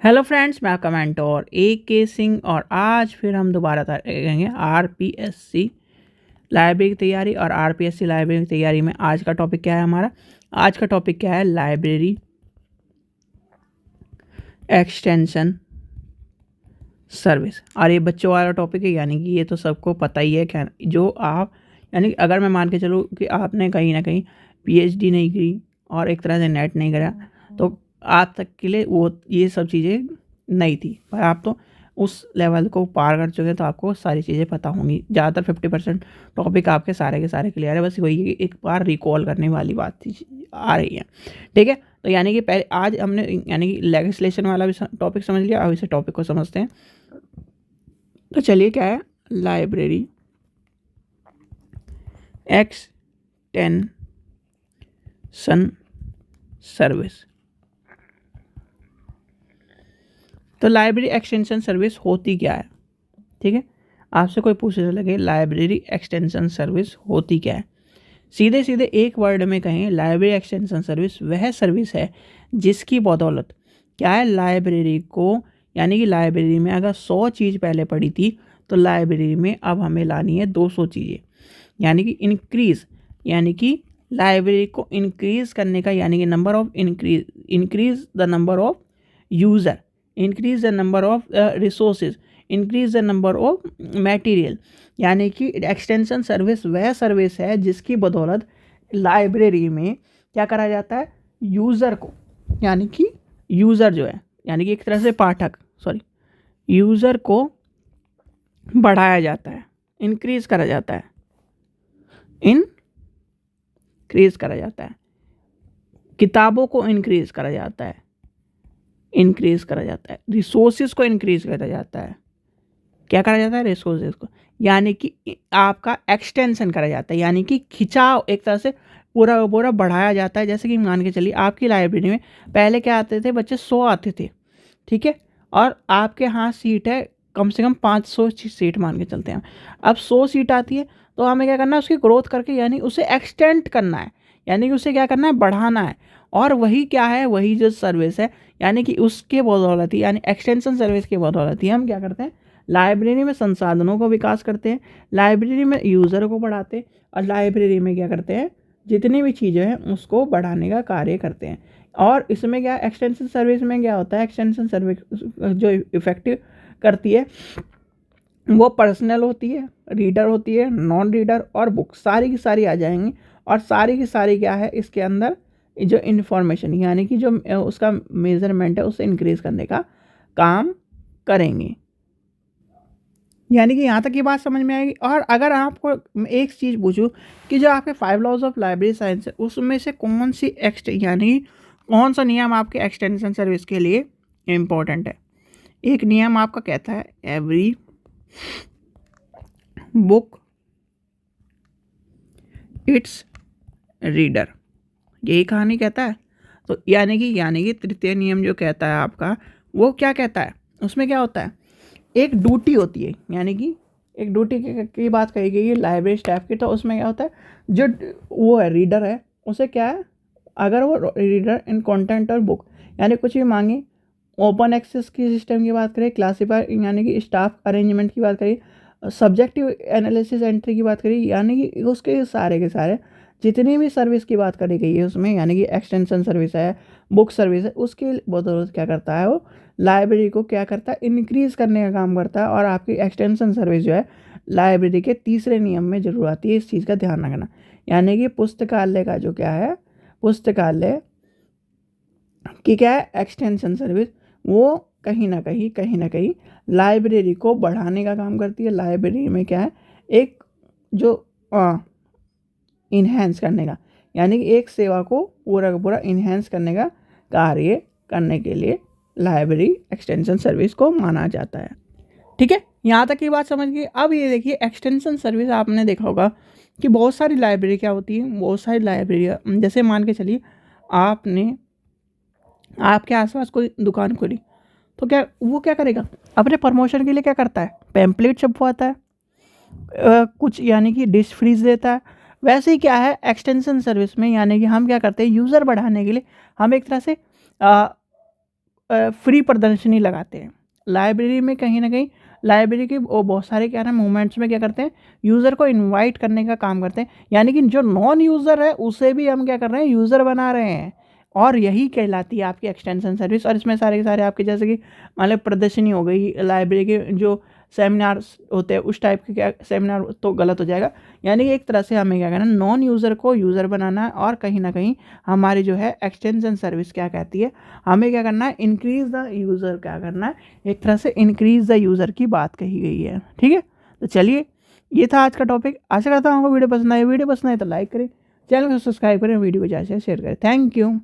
Hello friends, मैं आपका mentor AK Singh और आज फिर हम दोबारा करेंगे RPSC लाइब्रेरी की तैयारी। और RPSC लाइब्रेरी की तैयारी में आज का टॉपिक क्या है हमारा? आज का टॉपिक क्या है? Library extension service. और ये बच्चों वाला टॉपिक है, यानी कि ये तो सबको पता ही है। क्या जो आप यानी अगर मैं मान के चलूँ कि आपने कहीं ना कहीं PhD नहीं की और एक तरह से नेट नहीं करा, तो आज तक के लिए वो ये सब चीज़ें नहीं थी, पर आप तो उस लेवल को पार कर चुके हैं, तो आपको सारी चीज़ें पता होंगी। ज़्यादातर 50% टॉपिक आपके सारे के सारे क्लियर है, बस वही एक बार रिकॉल करने वाली बात थी आ रही है। ठीक है, तो यानी कि पहले आज हमने यानी कि लेजिस्लेशन वाला भी टॉपिक समझ लिया। अब इसे टॉपिक को समझते हैं। तो चलिए, क्या है लाइब्रेरी एक्सटेंशन सर्विस। तो लाइब्रेरी एक्सटेंशन सर्विस होती क्या है? ठीक है, आपसे कोई पूछने लगे लाइब्रेरी एक्सटेंशन सर्विस होती क्या है, सीधे सीधे एक वर्ड में कहें, लाइब्रेरी एक्सटेंशन सर्विस वह सर्विस है जिसकी बदौलत क्या है, लाइब्रेरी को यानी कि लाइब्रेरी में अगर 100 चीज़ पहले पड़ी थी, तो लाइब्रेरी में अब हमें लानी है 200 चीज़ें। यानी कि इंक्रीज, यानी कि लाइब्रेरी को इंक्रीज करने का, यानी कि number of increase the number of user, increase the number of resources, increase the number of material. यानी कि एक्सटेंशन सर्विस वह सर्विस है जिसकी बदौलत लाइब्रेरी में क्या करा जाता है, यूज़र को, यानी कि यूज़र जो है, यानी कि एक तरह से पाठक, यूज़र को बढ़ाया जाता है, इंक्रीज करा जाता है, इंक्रीज करा जाता है। किताबों को इंक्रीज करा जाता है, इंक्रीज करा जाता है। रिसोर्सेज को इंक्रीज करा जाता है। क्या करा जाता है? रिसोर्सेज को, यानी कि आपका एक्सटेंशन करा जाता है, यानी कि खिंचाव, एक तरह से पूरा पूरा बढ़ाया जाता है। जैसे कि मान के चलिए, आपकी लाइब्रेरी में पहले क्या आते थे बच्चे? 100 आते थे, ठीक है, और आपके यहाँ सीट है कम से कम 500 सीट मान के चलते हैं। अब 100 सीट आती है, तो हमें क्या करना है, उसकी ग्रोथ करके यानी उसे एक्सटेंड करना है, यानी कि उसे क्या करना है, बढ़ाना है। और वही क्या है, वही जो सर्विस है, यानी कि उसके बदौलत ही, यानी एक्सटेंशन सर्विस के बदौलत ही हम क्या करते हैं, लाइब्रेरी में संसाधनों को विकास करते हैं, लाइब्रेरी में यूज़र को बढ़ाते हैं, और लाइब्रेरी में क्या करते हैं, जितनी भी चीज़ें हैं उसको बढ़ाने का कार्य करते हैं। और इसमें क्या, एक्सटेंशन सर्विस में क्या होता है, एक्सटेंशन सर्विस जो इफ़ेक्टिव करती है वो पर्सनल होती है, रीडर होती है, नॉन रीडर और बुक, सारी की सारी आ जाएंगी। और सारी की सारी क्या है, इसके अंदर जो इन्फॉर्मेशन, यानी कि जो उसका मेजरमेंट है उसे इंक्रीज करने का काम करेंगे। यानी कि यहाँ तक ये बात समझ में आएगी। और अगर आपको एक चीज़ पूछूं कि जो आपके 5 लॉज ऑफ लाइब्रेरी साइंस है, उसमें से कौन सी यानी कौन सा नियम आपके एक्सटेंशन सर्विस के लिए इम्पोर्टेंट है? एक नियम आपका कहता है एवरी बुक इट्स रीडर, यही कहानी कहता है। तो यानी कि तृतीय नियम जो कहता है आपका, वो क्या कहता है, उसमें क्या होता है, एक ड्यूटी होती है, यानी कि एक ड्यूटी की बात कही गई है लाइब्रेरी स्टाफ की। तो उसमें क्या होता है, जो वो है रीडर है, उसे क्या है, अगर वो रीडर इन कंटेंट और बुक, यानी कुछ भी मांगे, ओपन एक्सेस की सिस्टम की बात करें, क्लासीफायर यानी कि स्टाफ अरेंजमेंट की बात करें, सब्जेक्टिव एनालिसिस एंट्री की बात करें, यानी कि उसके सारे के सारे जितनी भी सर्विस की बात करी गई है उसमें, यानी कि एक्सटेंशन सर्विस है, बुक सर्विस है, उसके बदौलत क्या करता है, वो लाइब्रेरी को क्या करता है, इंक्रीज़ करने का काम करता है। और आपकी एक्सटेंशन सर्विस जो है लाइब्रेरी के तीसरे नियम में जरूर आती है, इस चीज़ का ध्यान रखना। यानी कि पुस्तकालय का जो क्या है, पुस्तकालय की क्या है, एक्सटेंशन सर्विस, वो कहीं ना कहीं लाइब्रेरी को बढ़ाने का काम करती है। लाइब्रेरी में क्या है, एक जो इन्हेंस करने का, यानी कि एक सेवा को पूरा का पूरा इन्हेंस करने का कार्य करने के लिए लाइब्रेरी एक्सटेंशन सर्विस को माना जाता है। ठीक है, यहाँ तक की बात समझ गई। अब ये देखिए, एक्सटेंशन सर्विस आपने देखा होगा कि बहुत सारी लाइब्रेरी क्या होती है, बहुत सारी लाइब्रेरी, जैसे मान के चलिए आपने आपके आसपास कोई दुकान खोली, तो क्या वो क्या करेगा, अपने प्रमोशन के लिए क्या करता है, पैम्पलेट छपवाता है, कुछ यानी कि डिश फ्रीज देता है। वैसे ही क्या है एक्सटेंशन सर्विस में, यानी कि हम क्या करते हैं, यूज़र बढ़ाने के लिए हम एक तरह से फ्री प्रदर्शनी लगाते हैं। लाइब्रेरी में कहीं ना कहीं लाइब्रेरी के वो बहुत सारे क्या है मूवमेंट्स में क्या करते हैं, यूज़र को इनवाइट करने का काम करते हैं, यानी कि जो नॉन यूज़र है उसे भी हम क्या कर रहे हैं, यूज़र बना रहे हैं। और यही कहलाती है आपकी एक्सटेंशन सर्विस। और इसमें सारे के सारे आपके जैसे कि मान लो प्रदर्शनी हो गई, लाइब्रेरी के जो सेमिनार्स होते हैं उस टाइप के क्या सेमिनार तो गलत हो जाएगा। यानी कि एक तरह से हमें क्या करना है, नॉन यूज़र को यूज़र बनाना है। और कहीं ना कहीं हमारी जो है एक्सटेंशन सर्विस क्या कहती है, हमें क्या करना है, इंक्रीज़ द यूज़र क्या करना है, एक तरह से इंक्रीज़ द यूज़र की बात कही गई है। ठीक है, तो चलिए ये था आज का टॉपिक। आशा करता हूँ आपको वीडियो पसंद आए। वीडियो पसंद आए तो लाइक करें, चैनल को सब्सक्राइब करें, वीडियो को ज़्यादा से शेयर करें। Thank you.